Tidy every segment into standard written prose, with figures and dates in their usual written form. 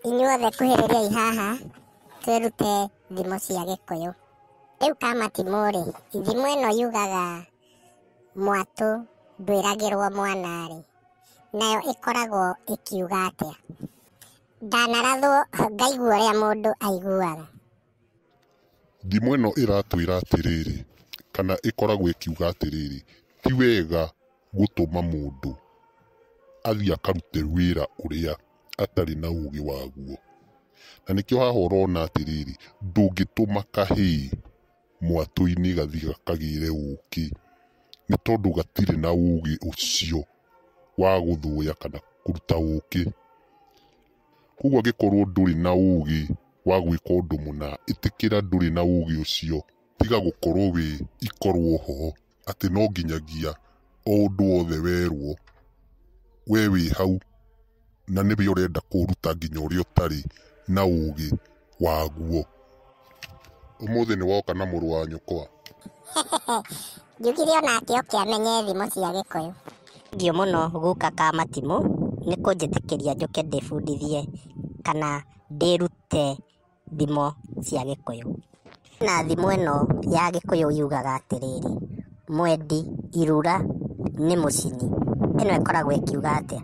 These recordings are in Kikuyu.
Inyuothe kuhĩrĩriai haha twĩrute thimo cia Gĩkũyũ. Rĩu Kamatimũ-rĩ, thimo ĩno yugaga mwatũ ndwĩragĩrwo mwana-rĩ, nayo ĩkoragwo ĩkiuga atĩa? Ndanarathwo ngaigua ũrĩa mũndũ aiguaga. Thimo ĩno ĩratwĩra atĩrĩrĩ, kana ĩkoragwo ĩkiuga atĩrĩrĩ, ti wega gũtũma mũndũ athiĩ akarute wĩra ũrĩa atarĩ na ũgĩ waguo. Na nĩkĩo haha ũrona atĩrĩrĩ, ndũngĩtũma kahĩĩ mwatũ-inĩ gathiĩ gakagĩre ũkĩ, nĩ tondũ gatirĩ na ũgĩ ũcio wa gũthũya kana kũruta ũkĩ. Koguo angĩkorwo ndũrĩ na ũgĩ wa gwĩka ũndũ mũna, ĩtĩkĩra ndũrĩ na ũgĩ ũcio, tiga gũkorwo wĩ ikorwo ho, atĩ no nginyagia o ũndũ wothe werwo we wĩ hau, na nĩwe ũrenda kũruta nginya ũrĩa ũtarĩ na ũgĩ waguo. Ũmũthĩ nĩ woka na mũrũ wa nyũkwa. Njugire onake oke amenye thimo cia Gĩkũyũ. Thengiũ mũno guka Kamatimũ nĩ kũnjĩtĩkĩria njũke ndĩbundithie kana ndĩrute thimo cia Gĩkũyũ. Na thimo ĩno ya Gĩkũyũ yugaga atĩrĩrĩ, mwendi irura nĩ mũcini. Ĩno ĩkoragwo ĩkiuga atĩa?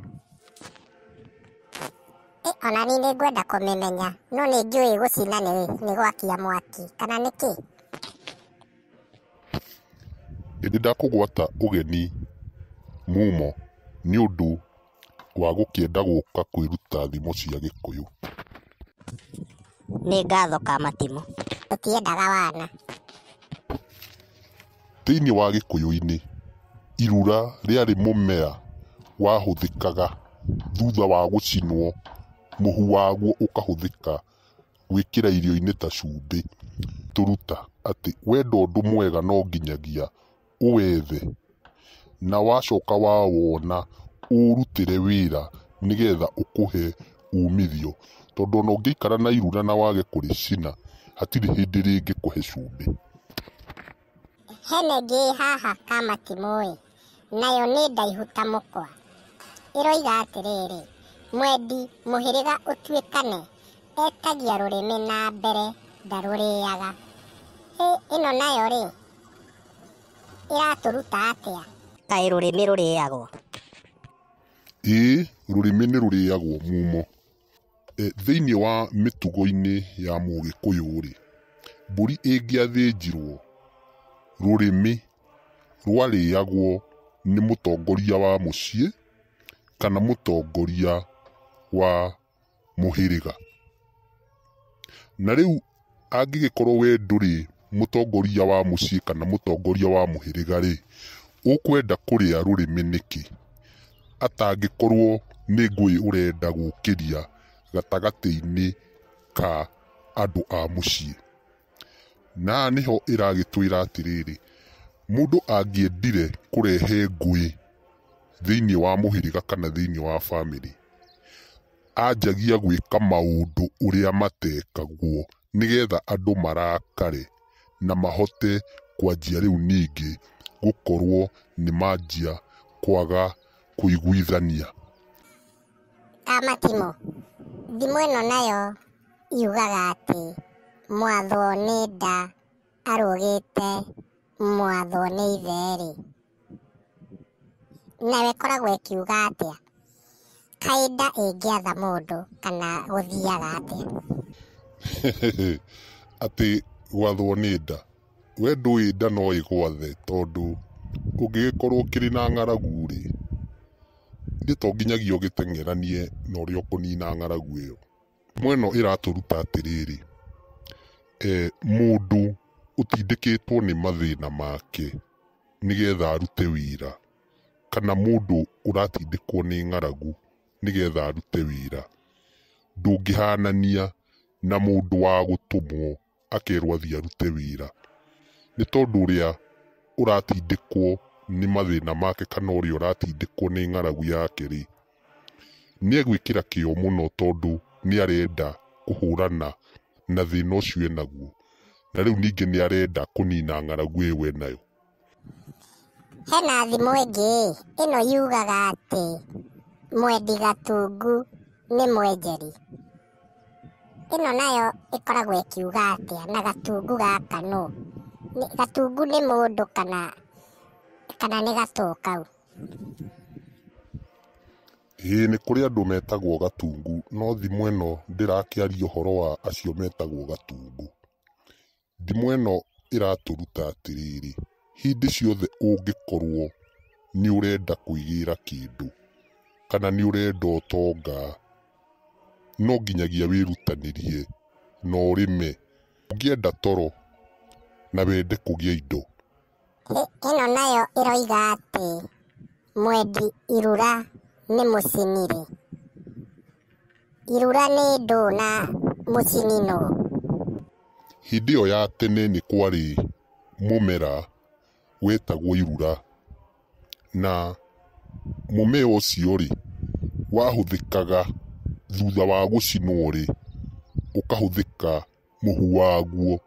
Ona niĩ nĩ ngwenda kũmĩmenya, no nĩ njũĩ gũcina nĩ gwakia mwaki, kana nĩkĩ? Hĩndĩ ndakũgwata ũgeni mumo nĩ ũndũ wa gũkĩenda gũka kwĩruta thimo cia Gĩkũyũ. Nĩ ngatho Kamatimũ. Tũtiendaga wana. Thĩinĩ wa Gĩkũyũ-inĩ, irura rĩarĩ mũmera wahũthĩkaga thutha wa gũcinwo, mũhu waguo ũkahũthĩka gwĩkĩra irio-inĩ ta cumbĩ. Tũruta atĩ wenda ũndũ mwega no nginyagia ũwethe, na wacoka wawona ũrutĩre wĩra nĩgetha ũkũhe umithio, tondũ ona ũngĩikara na irura na wage kũrĩcina, hatirĩ hĩndĩ rĩngĩkũhe cumbĩ. Hene ngĩ haha Kamatimũ-ĩ, nayo nĩ ndaihu ta mũkwa. Ĩroiga atĩrĩrĩ, mwendi mũhĩrĩga ũtuĩkane, etagia rũrĩmĩ na mbere ndarũrĩaga. Ĩno nayo-rĩ, ĩratũruta atĩa? Kaĩ rũrĩmĩ rũrĩagwo? Ĩĩ, rũrĩmĩ nĩ rũrĩagwo mumo. Thĩinĩ wa mĩtugo-inĩ ya Mũgĩkũyũ-rĩ, mbũri ĩngĩathĩnjirwo, rũrĩmĩ rwarĩagwo nĩ mũtongoria wa mũciĩ kana mũtongoria wa mũhĩrĩga. Na rĩu angĩgĩkorwo we ndũrĩ mũtongoria wa mũciĩ kana mũtongoria wa mũhĩrĩga-rĩ, ũkwenda kũrĩa rũrĩmĩ nĩkĩ, atangĩkorwo nĩ ngũĩ ũrenda gũkĩria gatagatĩ-inĩ ka andũ a mũciĩ. Na nĩho ĩragĩtwĩra atĩrĩrĩ, mũndũ angĩendire kũrehe ngũĩ thĩinĩ wa mũhĩrĩga kana thĩinĩ wa bamĩrĩ, anjagia gwĩka maũndũ ũrĩa matekagwo, nĩgetha andũ marakare na mahote kwanjia rĩu ningĩ gũkorwo nĩ manjia kwaga kũiguithania. Kamatimũ, thimo ĩno nayo yugaga atĩ mwathwo nĩ nda arũgĩte mwathwo nĩ ithe-rĩ, nayo ĩkoragwo ĩkiuga atĩa? Kaĩ nda ĩngĩatha mũndũ kana gũthiaga atĩa? Atĩ gwathwo nĩ nda, we ndũĩ nda no ĩgwathe, tondũ ũngĩgĩkorwo ũkĩrĩ na ng'aragu-rĩ, nĩ to nginyagia ũgĩteng'eranie na ũrĩa ũkũnina ng'aragu ĩyo. Thimo ĩno ĩratũruta atĩrĩrĩ, mũndũ ũtindĩkĩtwo nĩ mathĩna make nĩgetha arute wĩra, kana mũndũ ũratindĩkwo nĩ ng'aragu nĩgetha arute wĩra, ndũngĩhanania na mũndũ wa gũtũmwo akerwo athiĩ arute wĩra. Nĩ tondũ ũrĩa ũratindĩkwo nĩ mathĩna make kana ũrĩa ũratindĩkwo nĩ ng'aragu yake-rĩ, nĩ egwĩkĩra kĩo mũno, tondũ nĩ arenda kũhũrana na thĩna ũcio enaguo, na rĩu ningĩ nĩ arenda kũnina ng'aragu ĩyo enayo. Hena thimo ĩngĩ ĩno yugaga atĩ mwendi gatungu nĩ mwenjeri. ĩno nayo ĩkoragwo ĩkiuga atĩa na gatungu gaka nũ? Gatungu nĩ mũndũ kana nĩ gatũ kau? Nĩ kũrĩ andũ metagwo gatungu, no thimũ ĩno ndĩrakĩaria ũhoro wa acio metagwo gatungu. Thimũ ĩno ĩratũruta atĩrĩrĩ, hĩndĩ ciothe ũngĩkorwo nĩ ũrenda kwĩgĩra kĩndũ kana nĩ ũrenda ũtonga, no nginyagia wĩrutanĩrie na ũrĩme. Ũngĩenda toro na wende kũgĩa indo. Ĩno nayo ĩroiga atĩ mwendi irura nĩ mũcinire. Irura nĩ ndũ na mũcini nũ? Hĩndĩ ĩyo ya tene nĩ kwarĩ mũmera wetagwo irura, na mũmera ũcio rĩ wahũthĩkaga thutha wa gũcinwo rĩ, ũkahũthĩka mũhu waguo,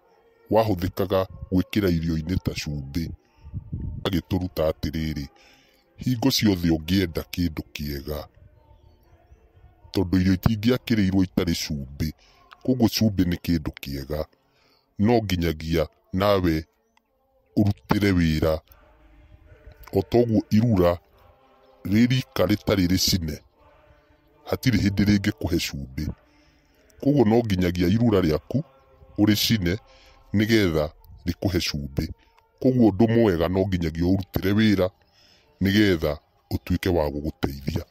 wahũthĩkaga gwĩkĩra irio-inĩ ta cumbĩ. Agĩtũruta atĩrĩrĩ, hingo ciothe ũngĩenda kĩndũ kĩega, tondũ irio itingĩakĩrĩirwo itarĩ cumbĩ, koguo cumbĩ nĩ kĩndũ kĩega, no nginyagia nawe ũrutĩre wĩra. O toguo irura rĩrika rĩtarĩ rĩcine, hatirĩ hĩndĩ rĩngĩkũhe cumbĩ. Koguo no nginyagia irura rĩaku ũrĩcine nĩgetha rĩkũhe cumbĩ. Koguo ũndũ mwega no nginyagia ũrutĩre wĩra nĩgetha ũtuĩke wa gũgũteithia.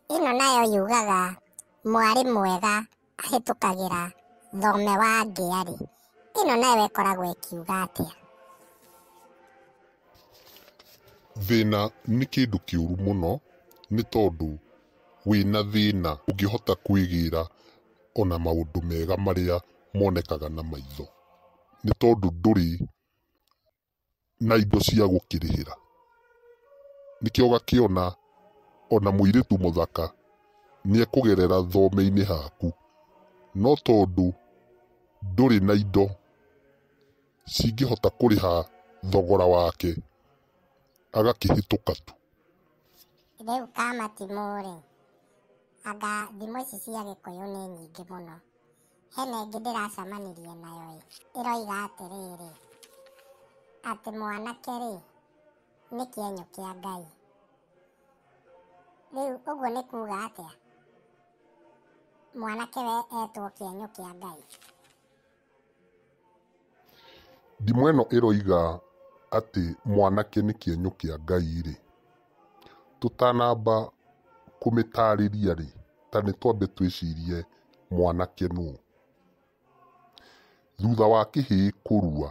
Ĩno nayo yugaga mwarĩ mwega ahĩtũkagĩra thome wa ngĩarĩ. Ĩno nayo ĩkoragwo ĩkiuga atĩa? Thĩna nĩ kĩndũ kĩũru mũno, nĩ tondũ wĩna thĩna ũngĩhota kwĩgĩra ona maũndũ mega marĩa monekaga na maitho, nĩ tondũ ndũrĩ na indo cia gũkĩrĩhĩra. Nĩkĩo ũgakĩona ona mũirĩtu mũthaka nĩekũgerera thome-inĩ haku, no tondũ ndũrĩ na indo cingĩhota kũrĩha thogora wake, agakĩhĩtũka tu. Rĩu Kamatimũ-rĩ, anga thimũ ici cia Gĩkũyũ nĩ nyingĩ mũno. Hena ĩngĩ ndĩracemanirie nayo ĩroiga atĩrĩrĩ, atĩ mwanake-rĩ nĩ kĩenyũ kĩa Ngai. Rĩu ũguo nĩ kuga atĩa? Mwanake we etwo kĩenyũ kĩa Ngai? Thimũ ĩno ĩroiga atĩ mwanake nĩ kĩenyũ kĩa Ngai-rĩ, tũtanamba kũmĩtarĩria-rĩ, ta nĩ twambe twĩcirie mwanake nũ. Thutha wa kĩhĩĩ kũrua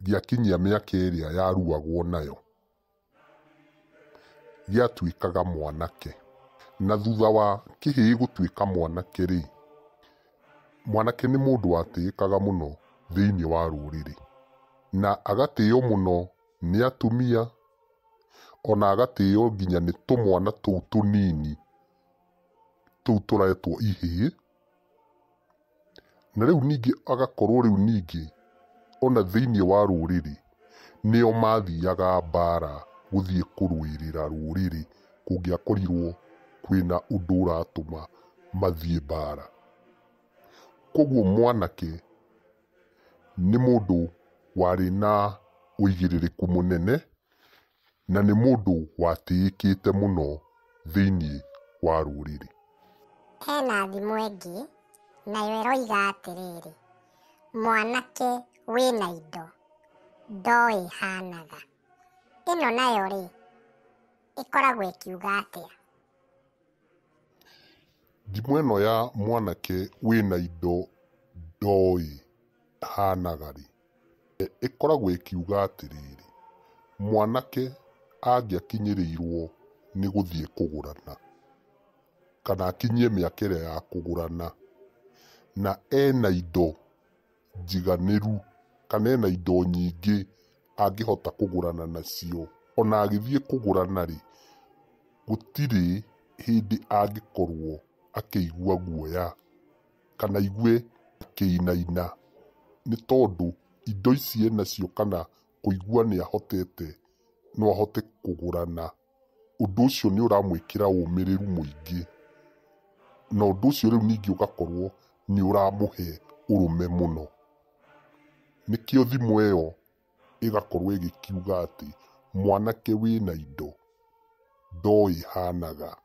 gĩakinyia mĩaka ĩrĩa yaruagwo nayo, gĩatuĩkaga mwanake. Na thutha wa kĩhĩĩ gũtuĩka mwanake-rĩ, mwanake nĩ mũndũ watĩĩkaga mũno thĩinĩ wa rũrĩrĩ, na agatĩĩo mũno nĩ atumia, ona agatĩĩo nginya nĩ tũmwana tũu tũnini tũu tũretwo ihĩĩ. Na rĩu ningĩ agakorwo rĩu ningĩ ona thĩinĩ wa rũrĩrĩ nĩo mathiaga mbara gũthiĩ kũrũĩrĩra rũrĩrĩ kũngĩakorirwo kwĩna ũndũ ũratũma mathiĩ mbara. Koguo mwanake nĩ mũndũ warĩ na ũigĩrĩrĩku mũnene, na nĩ mũndũ watĩĩkĩte mũno thĩinĩ wa rũrĩrĩ. Hena thimũ ĩngĩ nayo ĩroiga atĩrĩrĩ, mwanake wĩna indo ndoĩ hanaga. Ĩno nayo-rĩ ĩkoragwo ĩkiuga atĩa? Thimũ ĩno ya mwanake wĩna indo ndoĩ hanaga-rĩ, ĩkoragwo ĩkiuga atĩrĩrĩ, mwanake angĩakinyĩrĩirwo nĩ gũthiĩ kũgũrana, kana akinyie mĩaka ĩrĩa ya kũgũrana, na ena indo njiganĩru kana ena indo nyingĩ angĩhota kũgũrana nacio, ona agĩthiĩ kũgũrana-rĩ, gũtirĩ hĩndĩ angĩkorwo akĩigua guoya kana aigue akĩinaina, nĩ tondũ indo ici enacio kana kũigua nĩ ahotete no ahote kũgũrana. Ũndũ ũcio nĩ ũramwĩkĩra ũmĩrĩru mũingĩ, na ũndũ ũcio rĩu ningĩ ũgakorwo nĩ ũramũhe ũrũme mũno. Nĩkĩo thimũ ĩyo ĩgakorwo ĩgĩkiuga atĩ mwanake wĩna indo ndoĩ hanaga.